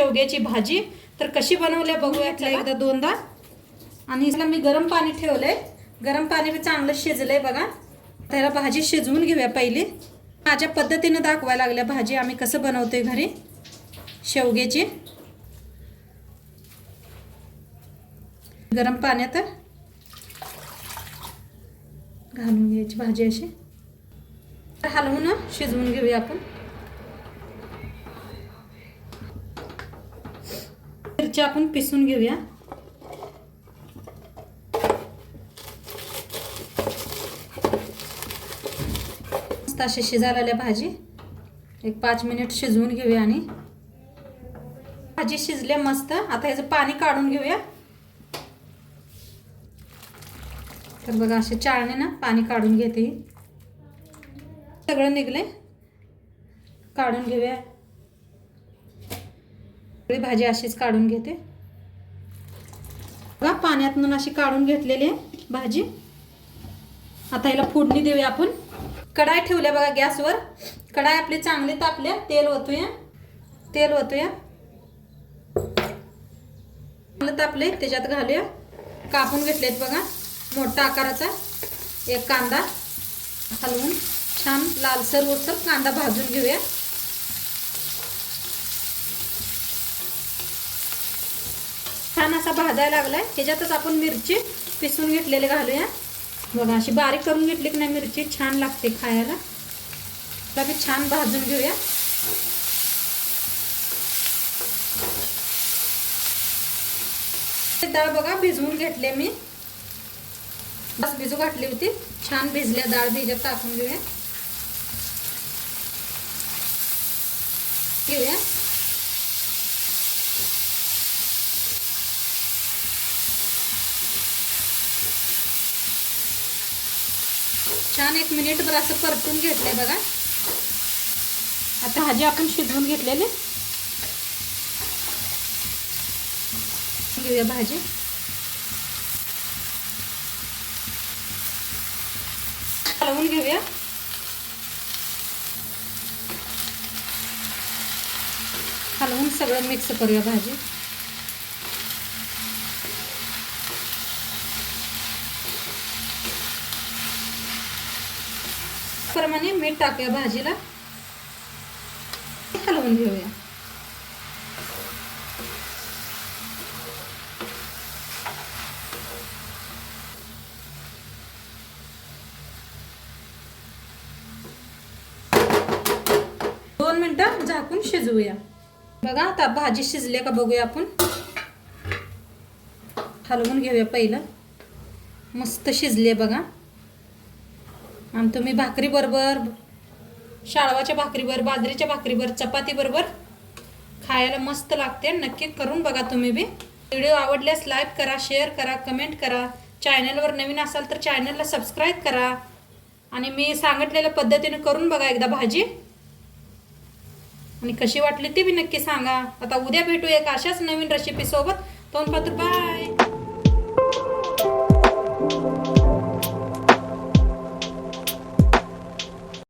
शेवग्याची भाजी. तर कशी बनवली बघूया एकदा दोनदा. आणि हिला मी गरम पाणी ठेवलंय. गरम पाणी बी चांगलं शिजलंय बघा. त्याला भाजी शिजवून घेऊया पहिली. माझ्या पद्धतीने दाखवायला लागल्या भाजी आम्ही कसं बनवतोय घरी शेवग्याची. गरम पाण्यात घालून घ्यायची भाजी अशी. हलवून शिजवून घेऊया आपण. मिरची आपण पिसून घेऊया. मस्त अशी शिजायला आल्या भाजी. एक 5 मिनिट शिजवून घेऊया. आणि भाजी शिजले मस्त. आता याचं पाणी काढून घेऊया. तर बघा असे चाळणे ना पाणी काढून घेते. सगळं निघले. काढून घेऊया. सगळी भाजी अशीच काढून घेते बघा. पाण्यातून अशी काढून घेतलेली आहे भाजी. आता याला फोडणी देऊया आपण. कढाई ठेवल्या बघा गॅसवर. कढाई आपली चांगली तापल्या. तेल ओतूया. तापले त्याच्यात घालूया. कापून घेतलेत बघा मोठा आकाराचा एक कांदा. हलवून छान लालसर होसर कांदा भाजून घेऊया. छान असा भाजायला लागलाय. त्याच्यातच आपण मिरची पिसून घेतलेली घालूया. बघा अशी बारीक करून घेतली की नाही मिरची छान लागते खायला. त्याला बी छान भाजून घेऊया. डाळ बघा भिजवून घेतले मी. बस भिजू घातली होती. छान भिजल्या डाळ. भिजत टाकून घेऊया. छान 1 मिनिटभर असं परतून घेतलंय बघा. आता भाजी आपण शिजवून घेतलेली घेऊया भाजी. हलवून घेऊया. हलवून सगळं मिक्स करूया भाजी. प्रमाणे मीठ टाकूया भाजीला. हलवून घेऊया. दोन मिनिटं झाकून शिजवूया. बघा आता भाजी शिजली का बघूया आपण. हलवून घेऊया पहिलं. मस्त शिजली आहे बघा. आणि तुम्ही भाकरी बरोबर, शाळवाच्या भाकरीवर, बाजरीच्या भाकरीवर, चपाती बरोबर खायला मस्त लागते. नक्की करून बघा तुम्ही बी. व्हिडिओ आवडल्यास लाईक करा, शेअर करा, कमेंट करा. चॅनलवर नवीन असाल तर चॅनलला सबस्क्राईब करा. आणि मी सांगितलेल्या पद्धतीने करून बघा एकदा भाजी. आणि कशी वाटली ती बी नक्की सांगा. आता उद्या भेटू एक अशाच नवीन रेसिपी सोबत. तोपर्यंत बाय.